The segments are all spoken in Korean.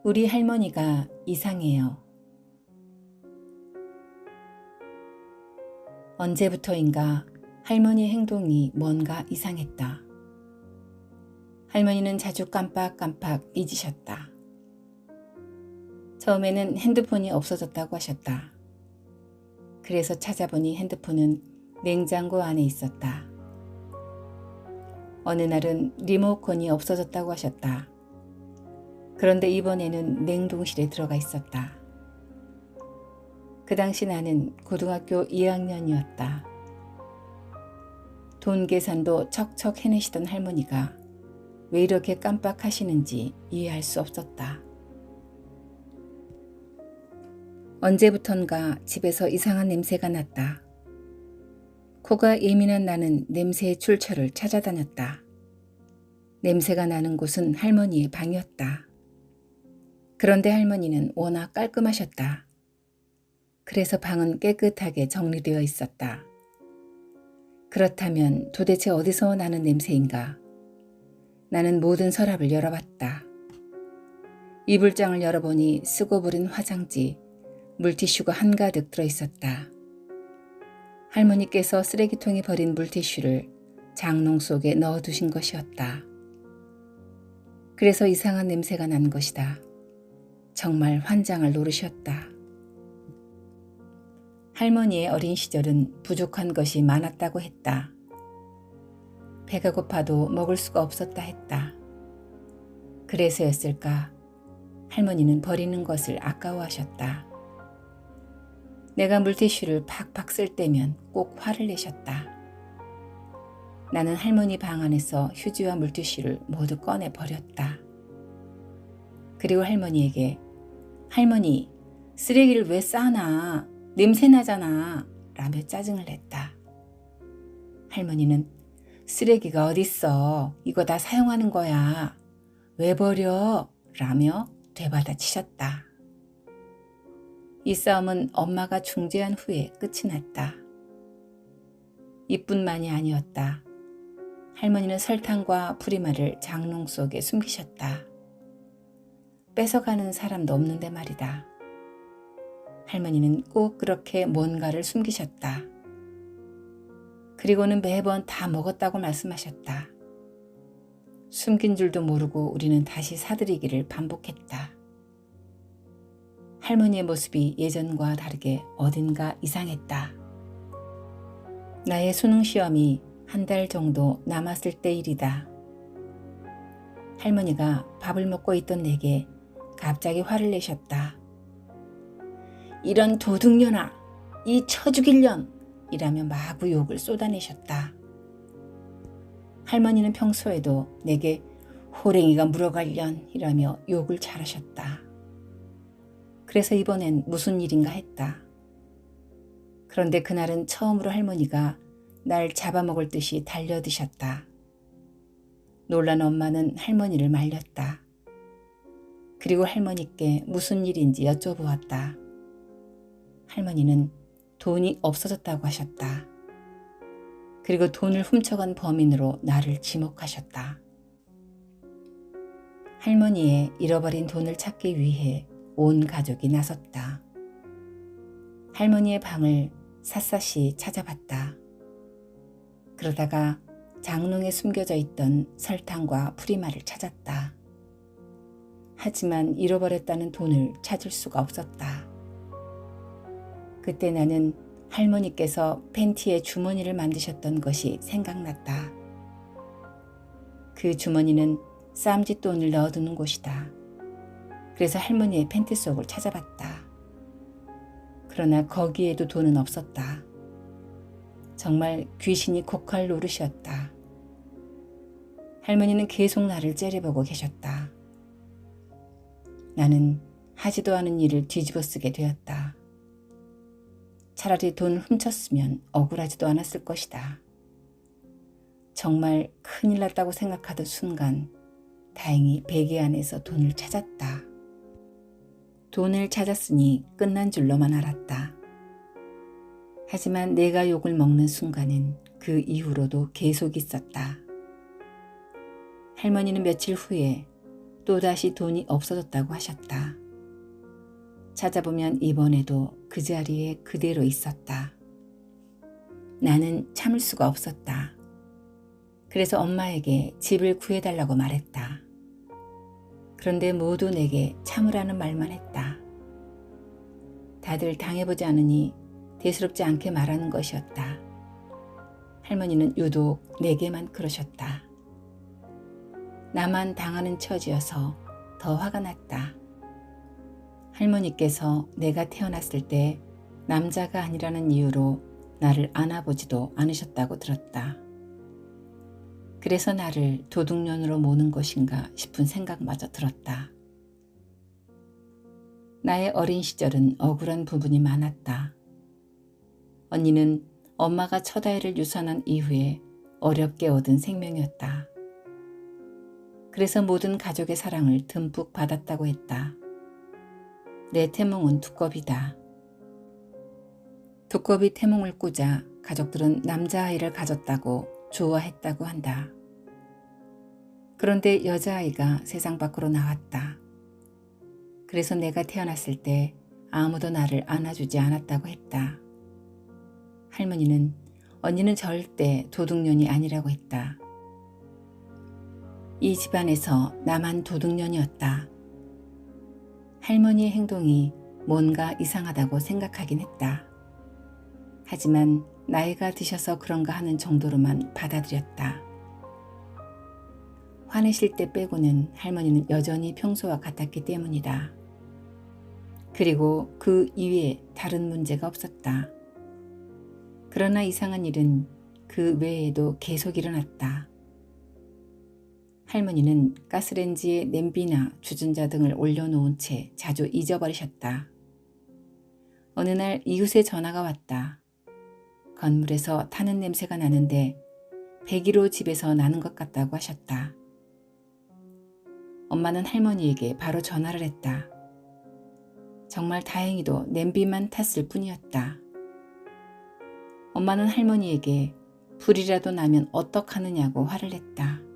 우리 할머니가 이상해요. 언제부터인가 할머니 행동이 뭔가 이상했다. 할머니는 자주 깜빡깜빡 잊으셨다. 처음에는 핸드폰이 없어졌다고 하셨다. 그래서 찾아보니 핸드폰은 냉장고 안에 있었다. 어느 날은 리모컨이 없어졌다고 하셨다. 그런데 이번에는 냉동실에 들어가 있었다. 그 당시 나는 고등학교 2학년이었다. 돈 계산도 척척 해내시던 할머니가 왜 이렇게 깜빡하시는지 이해할 수 없었다. 언제부턴가 집에서 이상한 냄새가 났다. 코가 예민한 나는 냄새의 출처를 찾아다녔다. 냄새가 나는 곳은 할머니의 방이었다. 그런데 할머니는 워낙 깔끔하셨다. 그래서 방은 깨끗하게 정리되어 있었다. 그렇다면 도대체 어디서 나는 냄새인가? 나는 모든 서랍을 열어봤다. 이불장을 열어보니 쓰고 버린 화장지, 물티슈가 한가득 들어있었다. 할머니께서 쓰레기통에 버린 물티슈를 장롱 속에 넣어두신 것이었다. 그래서 이상한 냄새가 난 것이다. 정말 환장을 노르셨다. 할머니의 어린 시절은 부족한 것이 많았다고 했다. 배가 고파도 먹을 수가 없었다 했다. 그래서였을까? 할머니는 버리는 것을 아까워하셨다. 내가 물티슈를 팍팍 쓸 때면 꼭 화를 내셨다. 나는 할머니 방 안에서 휴지와 물티슈를 모두 꺼내 버렸다. 그리고 할머니에게 할머니, 쓰레기를 왜 싸놔? 냄새나잖아. 라며 짜증을 냈다. 할머니는 쓰레기가 어딨어. 이거 다 사용하는 거야. 왜 버려? 라며 되받아치셨다. 이 싸움은 엄마가 중재한 후에 끝이 났다. 이뿐만이 아니었다. 할머니는 설탕과 프리마를 장롱 속에 숨기셨다. 뺏어가는 사람도 없는데 말이다. 할머니는 꼭 그렇게 뭔가를 숨기셨다. 그리고는 매번 다 먹었다고 말씀하셨다. 숨긴 줄도 모르고 우리는 다시 사들이기를 반복했다. 할머니의 모습이 예전과 다르게 어딘가 이상했다. 나의 수능 시험이 한 달 정도 남았을 때 일이다. 할머니가 밥을 먹고 있던 내게 갑자기 화를 내셨다. 이런 도둑년아, 이 처죽일년! 이라며 마구 욕을 쏟아내셨다. 할머니는 평소에도 내게 호랭이가 물어갈년 이라며 욕을 잘하셨다. 그래서 이번엔 무슨 일인가 했다. 그런데 그날은 처음으로 할머니가 날 잡아먹을 듯이 달려드셨다. 놀란 엄마는 할머니를 말렸다. 그리고 할머니께 무슨 일인지 여쭤보았다. 할머니는 돈이 없어졌다고 하셨다. 그리고 돈을 훔쳐간 범인으로 나를 지목하셨다. 할머니의 잃어버린 돈을 찾기 위해 온 가족이 나섰다. 할머니의 방을 샅샅이 찾아봤다. 그러다가 장롱에 숨겨져 있던 설탕과 프리마를 찾았다. 하지만 잃어버렸다는 돈을 찾을 수가 없었다. 그때 나는 할머니께서 팬티에 주머니를 만드셨던 것이 생각났다. 그 주머니는 쌈짓돈을 넣어두는 곳이다. 그래서 할머니의 팬티 속을 찾아봤다. 그러나 거기에도 돈은 없었다. 정말 귀신이 고칼 노릇이었다. 할머니는 계속 나를 째려보고 계셨다. 나는 하지도 않은 일을 뒤집어 쓰게 되었다. 차라리 돈을 훔쳤으면 억울하지도 않았을 것이다. 정말 큰일 났다고 생각하던 순간 다행히 베개 안에서 돈을 찾았다. 돈을 찾았으니 끝난 줄로만 알았다. 하지만 내가 욕을 먹는 순간은 그 이후로도 계속 있었다. 할머니는 며칠 후에 또다시 돈이 없어졌다고 하셨다. 찾아보면 이번에도 그 자리에 그대로 있었다. 나는 참을 수가 없었다. 그래서 엄마에게 집을 구해달라고 말했다. 그런데 모두 내게 참으라는 말만 했다. 다들 당해보지 않으니 대수롭지 않게 말하는 것이었다. 할머니는 유독 내게만 그러셨다. 나만 당하는 처지여서 더 화가 났다. 할머니께서 내가 태어났을 때 남자가 아니라는 이유로 나를 안아보지도 않으셨다고 들었다. 그래서 나를 도둑년으로 모는 것인가 싶은 생각마저 들었다. 나의 어린 시절은 억울한 부분이 많았다. 언니는 엄마가 첫 아이를 유산한 이후에 어렵게 얻은 생명이었다. 그래서 모든 가족의 사랑을 듬뿍 받았다고 했다. 내 태몽은 두꺼비다. 두꺼비 태몽을 꾸자 가족들은 남자아이를 가졌다고 좋아했다고 한다. 그런데 여자아이가 세상 밖으로 나왔다. 그래서 내가 태어났을 때 아무도 나를 안아주지 않았다고 했다. 할머니는 언니는 절대 도둑년이 아니라고 했다. 이 집안에서 나만 도둑년이었다. 할머니의 행동이 뭔가 이상하다고 생각하긴 했다. 하지만 나이가 드셔서 그런가 하는 정도로만 받아들였다. 화내실 때 빼고는 할머니는 여전히 평소와 같았기 때문이다. 그리고 그 이외에 다른 문제가 없었다. 그러나 이상한 일은 그 외에도 계속 일어났다. 할머니는 가스레인지에 냄비나 주전자 등을 올려놓은 채 자주 잊어버리셨다. 어느 날 이웃의 전화가 왔다. 건물에서 타는 냄새가 나는데 101호 집에서 나는 것 같다고 하셨다. 엄마는 할머니에게 바로 전화를 했다. 정말 다행히도 냄비만 탔을 뿐이었다. 엄마는 할머니에게 불이라도 나면 어떡하느냐고 화를 냈다.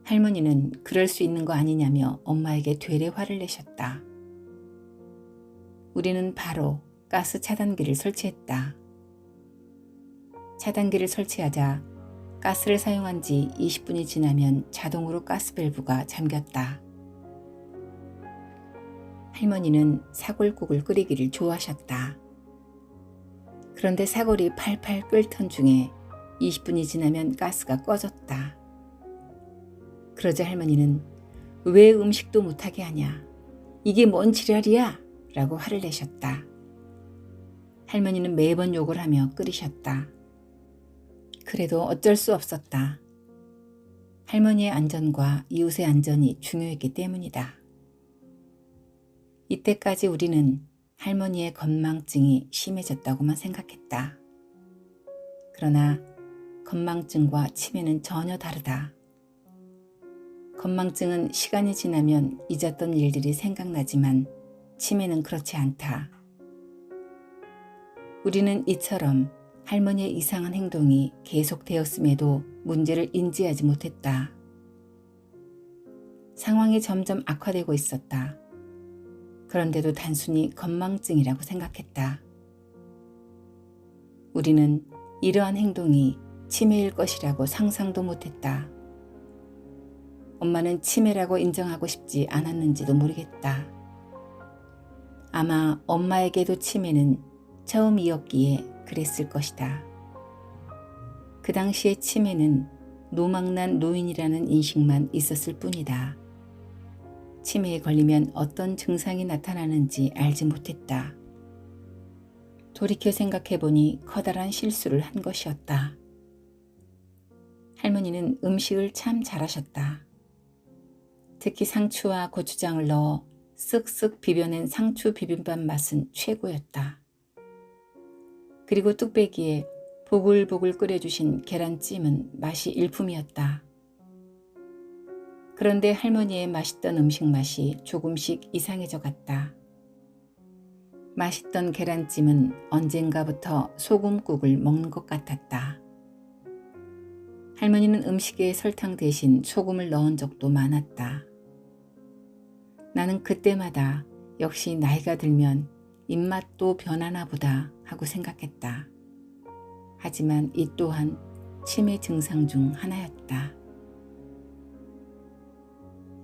할머니는 그럴 수 있는 거 아니냐며 엄마에게 되레 화를 내셨다. 우리는 바로 가스 차단기를 설치했다. 차단기를 설치하자 가스를 사용한 지 20분이 지나면 자동으로 가스 밸브가 잠겼다. 할머니는 사골국을 끓이기를 좋아하셨다. 그런데 사골이 팔팔 끓던 중에 20분이 지나면 가스가 꺼졌다. 그러자 할머니는 왜 음식도 못하게 하냐? 이게 뭔 지랄이야? 라고 화를 내셨다. 할머니는 매번 욕을 하며 끓이셨다. 그래도 어쩔 수 없었다. 할머니의 안전과 이웃의 안전이 중요했기 때문이다. 이때까지 우리는 할머니의 건망증이 심해졌다고만 생각했다. 그러나 건망증과 치매는 전혀 다르다. 건망증은 시간이 지나면 잊었던 일들이 생각나지만 치매는 그렇지 않다. 우리는 이처럼 할머니의 이상한 행동이 계속되었음에도 문제를 인지하지 못했다. 상황이 점점 악화되고 있었다. 그런데도 단순히 건망증이라고 생각했다. 우리는 이러한 행동이 치매일 것이라고 상상도 못했다. 엄마는 치매라고 인정하고 싶지 않았는지도 모르겠다. 아마 엄마에게도 치매는 처음이었기에 그랬을 것이다. 그 당시의 치매는 노망난 노인이라는 인식만 있었을 뿐이다. 치매에 걸리면 어떤 증상이 나타나는지 알지 못했다. 돌이켜 생각해보니 커다란 실수를 한 것이었다. 할머니는 음식을 참 잘하셨다. 특히 상추와 고추장을 넣어 쓱쓱 비벼낸 상추 비빔밥 맛은 최고였다. 그리고 뚝배기에 보글보글 끓여주신 계란찜은 맛이 일품이었다. 그런데 할머니의 맛있던 음식 맛이 조금씩 이상해져 갔다. 맛있던 계란찜은 언젠가부터 소금국을 먹는 것 같았다. 할머니는 음식에 설탕 대신 소금을 넣은 적도 많았다. 나는 그때마다 역시 나이가 들면 입맛도 변하나 보다 하고 생각했다. 하지만 이 또한 치매 증상 중 하나였다.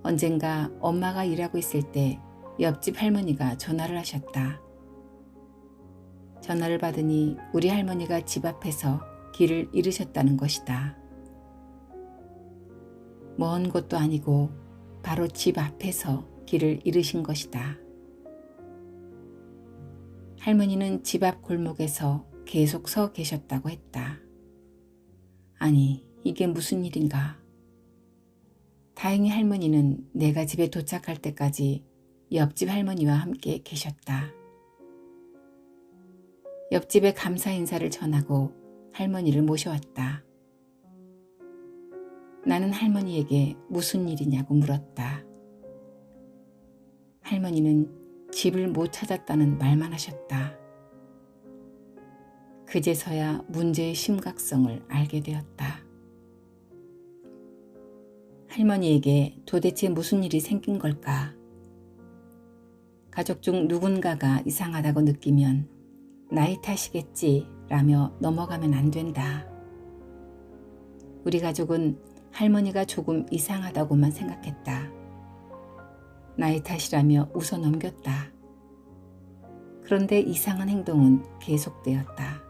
언젠가 엄마가 일하고 있을 때 옆집 할머니가 전화를 하셨다. 전화를 받으니 우리 할머니가 집 앞에서 길을 잃으셨다는 것이다. 먼 곳도 아니고 바로 집 앞에서 길을 잃으신 것이다. 할머니는 집 앞 골목에서 계속 서 계셨다고 했다. 아니, 이게 무슨 일인가? 다행히 할머니는 내가 집에 도착할 때까지 옆집 할머니와 함께 계셨다. 옆집에 감사 인사를 전하고 할머니를 모셔왔다. 나는 할머니에게 무슨 일이냐고 물었다. 할머니는 집을 못 찾았다는 말만 하셨다. 그제서야 문제의 심각성을 알게 되었다. 할머니에게 도대체 무슨 일이 생긴 걸까? 가족 중 누군가가 이상하다고 느끼면 나이 탓이겠지 라며 넘어가면 안 된다. 우리 가족은 할머니가 조금 이상하다고만 생각했다. 나이 탓이라며 웃어 넘겼다. 그런데 이상한 행동은 계속되었다.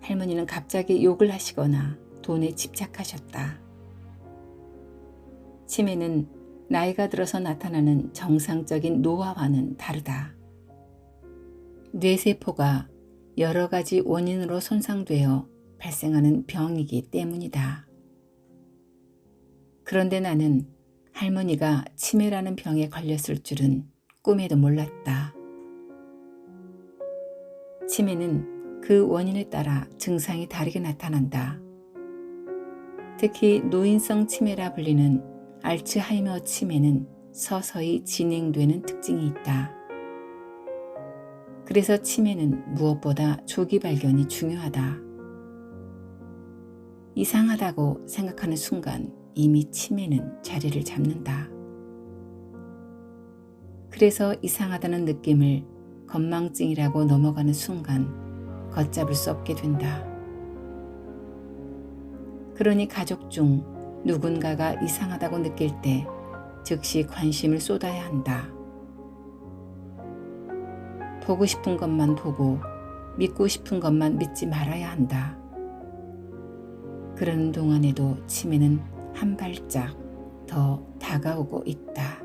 할머니는 갑자기 욕을 하시거나 돈에 집착하셨다. 치매는 나이가 들어서 나타나는 정상적인 노화와는 다르다. 뇌세포가 여러 가지 원인으로 손상되어 발생하는 병이기 때문이다. 그런데 나는 할머니가 치매라는 병에 걸렸을 줄은 꿈에도 몰랐다. 치매는 그 원인에 따라 증상이 다르게 나타난다. 특히 노인성 치매라 불리는 알츠하이머 치매는 서서히 진행되는 특징이 있다. 그래서 치매는 무엇보다 조기 발견이 중요하다. 이상하다고 생각하는 순간 이미 치매는 자리를 잡는다. 그래서 이상하다는 느낌을 건망증이라고 넘어가는 순간 걷잡을 수 없게 된다. 그러니 가족 중 누군가가 이상하다고 느낄 때 즉시 관심을 쏟아야 한다. 보고 싶은 것만 보고 믿고 싶은 것만 믿지 말아야 한다. 그러는 동안에도 치매는 한 발짝 더 다가오고 있다.